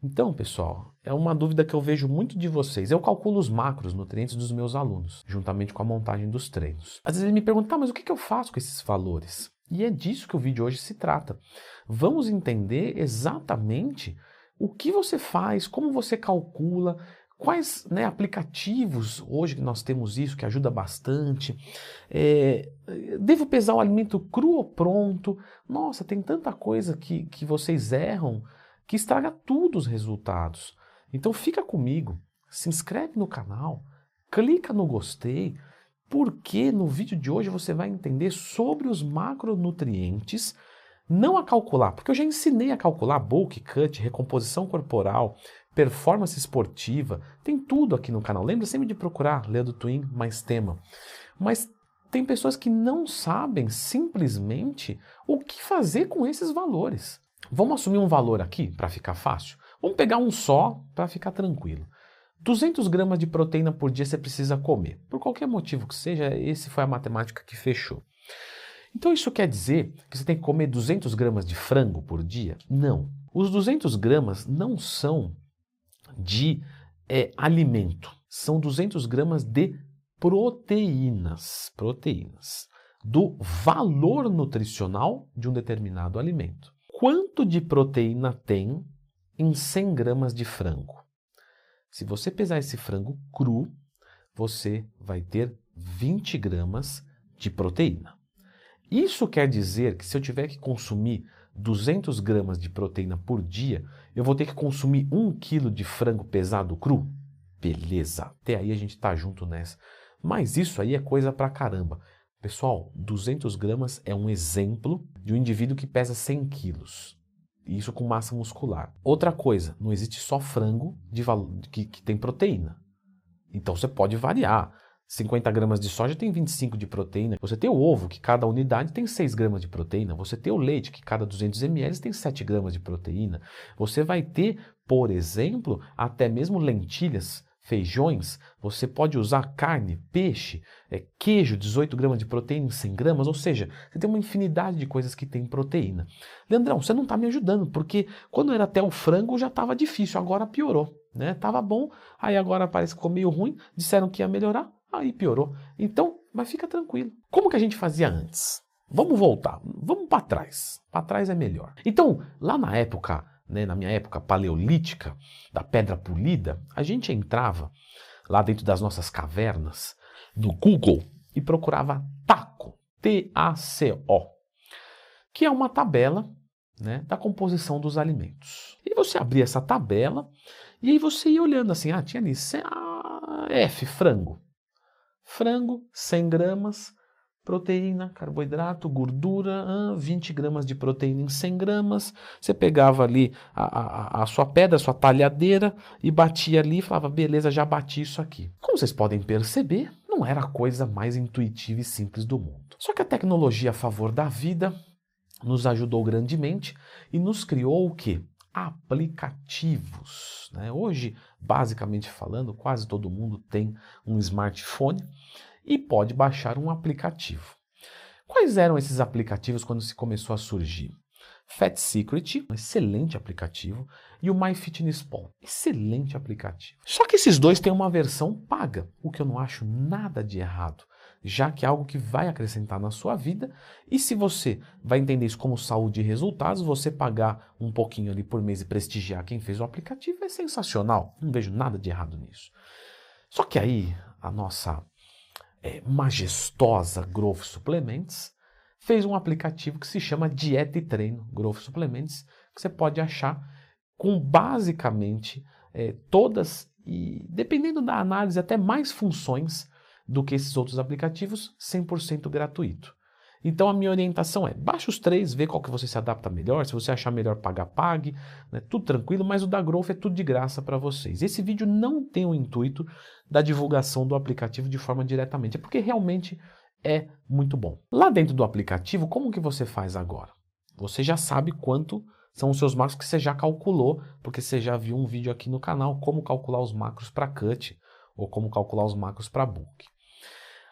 Então, pessoal, é uma dúvida que eu vejo muito de vocês. Eu calculo os macros nutrientes dos meus alunos, juntamente com a montagem dos treinos. Às vezes ele me pergunta, tá, mas o que eu faço com esses valores? E é disso que o vídeo hoje se trata. Vamos entender exatamente o que você faz, como você calcula, quais aplicativos hoje que nós temos isso, que ajuda bastante. Devo pesar o alimento cru ou pronto? Nossa, tem tanta coisa que vocês erram que estraga tudo os resultados. Então fica comigo, se inscreve no canal, clica no gostei, porque no vídeo de hoje você vai entender sobre os macronutrientes, não a calcular, porque eu já ensinei a calcular bulk, cut, recomposição corporal, performance esportiva, tem tudo aqui no canal. Lembra sempre de procurar Leandro Twin mais tema. Mas tem pessoas que não sabem simplesmente o que fazer com esses valores. Vamos assumir um valor aqui para ficar fácil? Vamos pegar um só para ficar tranquilo. 200 gramas de proteína por dia você precisa comer. Por qualquer motivo que seja, esse foi a matemática que fechou. Então isso quer dizer que você tem que comer 200 gramas de frango por dia? Não. Os 200 gramas não são de alimento. São 200 gramas de proteínas. Proteínas. Do valor nutricional de um determinado alimento. Quanto de proteína tem em 100 gramas de frango? Se você pesar esse frango cru, você vai ter 20 gramas de proteína. Isso quer dizer que se eu tiver que consumir 200 gramas de proteína por dia, eu vou ter que consumir 1 quilo de frango pesado cru? Beleza, até aí a gente tá junto nessa. Mas isso aí é coisa pra caramba. Pessoal, 200 gramas é um exemplo de um indivíduo que pesa 100 quilos. Isso com massa muscular. Outra coisa, não existe só frango que tem proteína. Então você pode variar. 50 gramas de soja tem 25 de proteína. Você tem o ovo, que cada unidade tem 6 gramas de proteína. Você tem o leite, que cada 200 ml tem 7 gramas de proteína. Você vai ter, por exemplo, até mesmo lentilhas, feijões. Você pode usar carne, peixe, queijo, 18 gramas de proteína em 100 gramas. Ou seja, você tem uma infinidade de coisas que tem proteína. Leandrão, você não está me ajudando, porque quando era até o frango já estava difícil, agora piorou. Tava bom, aí agora parece que ficou meio ruim, disseram que ia melhorar. Aí piorou. Então, mas fica tranquilo. Como que a gente fazia antes? Vamos voltar. Vamos para trás. Para trás é melhor. Então, lá na época, na minha época paleolítica, da pedra polida, a gente entrava lá dentro das nossas cavernas, no Google, e procurava TACO, T-A-C-O, que é uma tabela da composição dos alimentos. E você abria essa tabela, e aí você ia olhando assim, tinha ali F, frango. Frango, 100 gramas, proteína, carboidrato, gordura, 20 gramas de proteína em 100 gramas. Você pegava ali a sua pedra, a sua talhadeira e batia ali e falava, beleza, já bati isso aqui. Como vocês podem perceber, não era a coisa mais intuitiva e simples do mundo. Só que a tecnologia a favor da vida nos ajudou grandemente e nos criou o quê? Aplicativos. Hoje, basicamente falando, quase todo mundo tem um smartphone e pode baixar um aplicativo. Quais eram esses aplicativos quando se começou a surgir? Fat Secret, um excelente aplicativo, e o MyFitnessPal, excelente aplicativo. Só que esses dois têm uma versão paga, o que eu não acho nada de errado, já que é algo que vai acrescentar na sua vida, e se você vai entender isso como saúde e resultados, você pagar um pouquinho ali por mês e prestigiar quem fez o aplicativo é sensacional, não vejo nada de errado nisso. Só que aí a nossa majestosa Growth Suplements fez um aplicativo que se chama Dieta e Treino Growth Suplements, que você pode achar com basicamente todas, e dependendo da análise, até mais funções do que esses outros aplicativos, 100% gratuito. Então a minha orientação é, baixa os três, vê qual que você se adapta melhor, se você achar melhor pagar, pague, tudo tranquilo, mas o da Growth é tudo de graça para vocês. Esse vídeo não tem o intuito da divulgação do aplicativo de forma diretamente, é porque realmente é muito bom. Lá dentro do aplicativo, como que você faz agora? Você já sabe quanto são os seus macros que você já calculou, porque você já viu um vídeo aqui no canal, como calcular os macros para cut, ou como calcular os macros para bulk.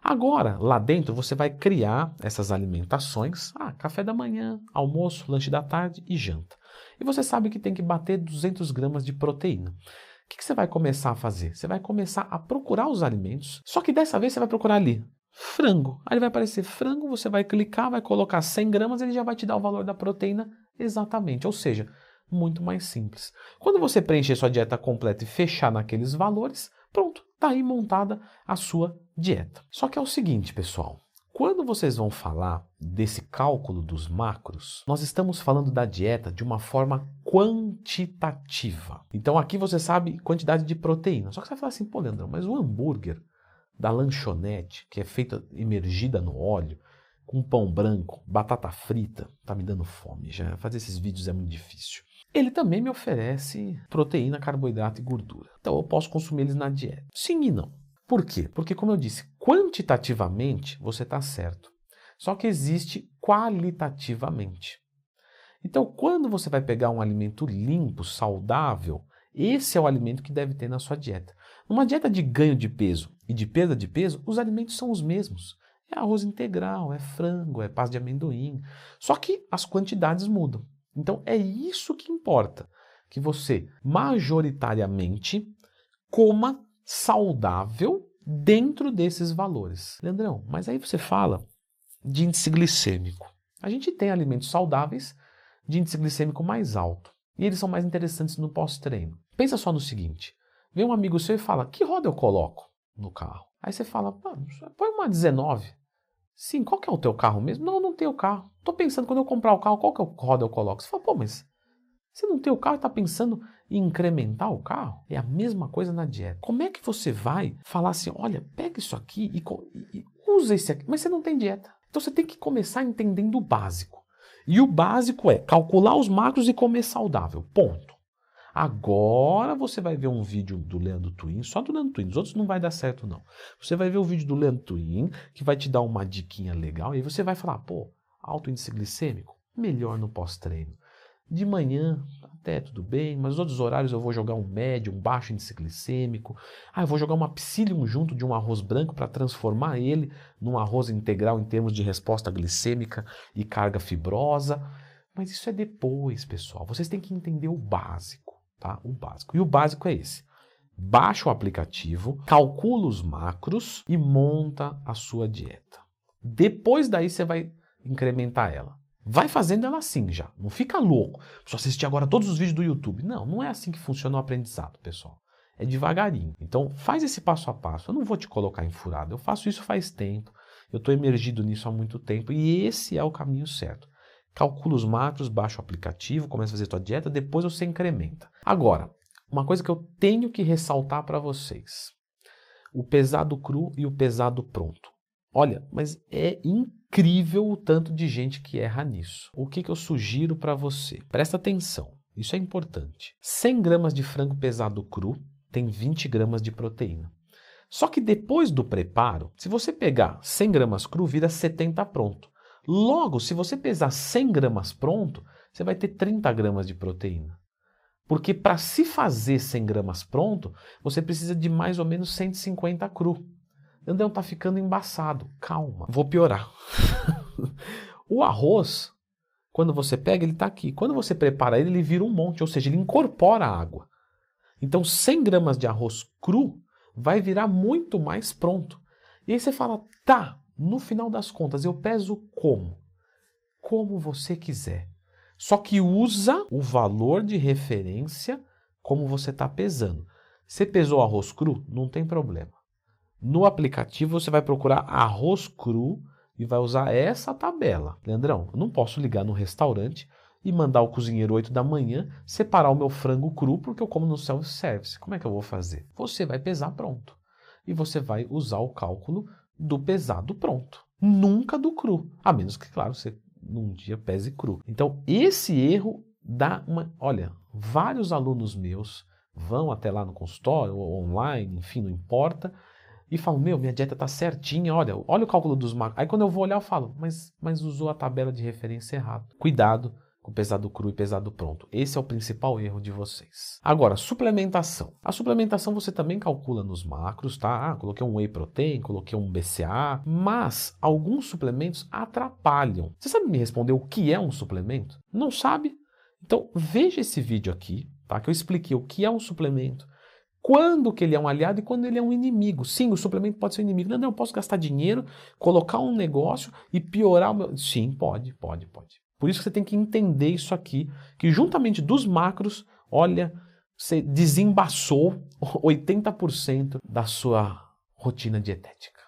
Agora, lá dentro, você vai criar essas alimentações, café da manhã, almoço, lanche da tarde e janta. e você sabe que tem que bater 200 gramas de proteína. O que você vai começar a fazer? Você vai começar a procurar os alimentos, só que dessa vez você vai procurar ali frango. Aí vai aparecer frango, você vai clicar, vai colocar 100 gramas, ele já vai te dar o valor da proteína exatamente, ou seja, muito mais simples. Quando você preencher sua dieta completa e fechar naqueles valores, pronto, está aí montada a sua dieta. Só que é o seguinte, pessoal, quando vocês vão falar desse cálculo dos macros, nós estamos falando da dieta de uma forma quantitativa. Então aqui você sabe quantidade de proteína. Só que você vai falar assim, pô, Leandrão, mas o hambúrguer da lanchonete, que é feita imergida no óleo, com pão branco, batata frita, tá me dando fome já. Fazer esses vídeos é muito difícil. Ele também me oferece proteína, carboidrato e gordura. Então eu posso consumir eles na dieta. Sim e não. Por quê? Porque, como eu disse, quantitativamente você está certo. Só que existe qualitativamente. Então, quando você vai pegar um alimento limpo, saudável, esse é o alimento que deve ter na sua dieta. Numa dieta de ganho de peso e de perda de peso, os alimentos são os mesmos. É arroz integral, é frango, é pasta de amendoim. Só que as quantidades mudam. Então, é isso que importa. Que você, majoritariamente, coma saudável dentro desses valores. Leandrão, mas aí você fala de índice glicêmico. A gente tem alimentos saudáveis de índice glicêmico mais alto. E eles são mais interessantes no pós-treino. Pensa só no seguinte. Vem um amigo seu e fala, que roda eu coloco no carro? Aí você fala, põe uma 19. Sim, qual que é o teu carro mesmo? Não, não tenho carro. Tô pensando, quando eu comprar o carro, qual que é o roda eu coloco? Você fala, pô, mas você não tem o carro e está pensando em incrementar o carro? É a mesma coisa na dieta. Como é que você vai falar assim, olha, pega isso aqui e usa esse aqui, mas você não tem dieta. Então você tem que começar entendendo o básico. E o básico é calcular os macros e comer saudável. Ponto. Agora você vai ver um vídeo do Leandro Twin, só do Leandro Twin, os outros não vai dar certo não. Você vai ver o vídeo do Leandro Twin, que vai te dar uma diquinha legal, e aí você vai falar, pô, alto índice glicêmico, melhor no pós-treino. De manhã, até tudo bem, mas nos outros horários eu vou jogar um médio, um baixo índice glicêmico. Eu vou jogar uma psyllium junto de um arroz branco para transformar ele num arroz integral em termos de resposta glicêmica e carga fibrosa. Mas isso é depois, pessoal. Vocês têm que entender o básico, tá? O básico. E o básico é esse. Baixa o aplicativo, calcula os macros e monta a sua dieta. Depois daí você vai incrementar ela. Vai fazendo ela assim já, não fica louco. Só assistir agora todos os vídeos do YouTube. Não, não é assim que funciona o aprendizado, pessoal. É devagarinho. Então faz esse passo a passo. Eu não vou te colocar em furada, eu faço isso faz tempo. Eu estou emergido nisso há muito tempo e esse é o caminho certo. Calcula os macros, baixa o aplicativo, começa a fazer a tua dieta, depois você incrementa. Agora, uma coisa que eu tenho que ressaltar para vocês. O pesado cru e o pesado pronto. Olha, mas é incrível o tanto de gente que erra nisso. O que eu sugiro para você? Presta atenção, isso é importante. 100 gramas de frango pesado cru tem 20 gramas de proteína. Só que depois do preparo, se você pegar 100 gramas cru, vira 70 pronto. Logo, se você pesar 100 gramas pronto, você vai ter 30 gramas de proteína. Porque para se fazer 100 gramas pronto, você precisa de mais ou menos 150 cru. André, tá ficando embaçado. Calma, vou piorar. O arroz, quando você pega, ele tá aqui. Quando você prepara ele, ele vira um monte, ou seja, ele incorpora a água. Então 100 gramas de arroz cru vai virar muito mais pronto. E aí você fala, tá, no final das contas eu peso como? Como você quiser. Só que usa o valor de referência como você está pesando. Você pesou arroz cru? Não tem problema. No aplicativo você vai procurar arroz cru e vai usar essa tabela. Leandrão, eu não posso ligar no restaurante e mandar o cozinheiro 8 da manhã separar o meu frango cru porque eu como no self-service. Como é que eu vou fazer? Você vai pesar pronto. E você vai usar o cálculo do pesado pronto. Nunca do cru. A menos que, claro, você num dia pese cru. Então, esse erro dá uma... Olha, vários alunos meus vão até lá no consultório, ou online, enfim, não importa, e falam, minha dieta tá certinha, olha o cálculo dos macros. Aí quando eu vou olhar, eu falo, mas usou a tabela de referência errado. Cuidado com pesado cru e pesado pronto. Esse é o principal erro de vocês. Agora, suplementação. A suplementação você também calcula nos macros, tá? Coloquei um whey protein, coloquei um BCA, mas alguns suplementos atrapalham. Você sabe me responder o que é um suplemento? Não sabe? Então veja esse vídeo aqui, tá? Que eu expliquei o que é um suplemento, quando que ele é um aliado e quando ele é um inimigo. Sim, o suplemento pode ser um inimigo. Não, eu posso gastar dinheiro, colocar um negócio e piorar o meu... Sim, pode. Por isso que você tem que entender isso aqui, que juntamente dos macros, olha, você desembaçou 80% da sua rotina dietética.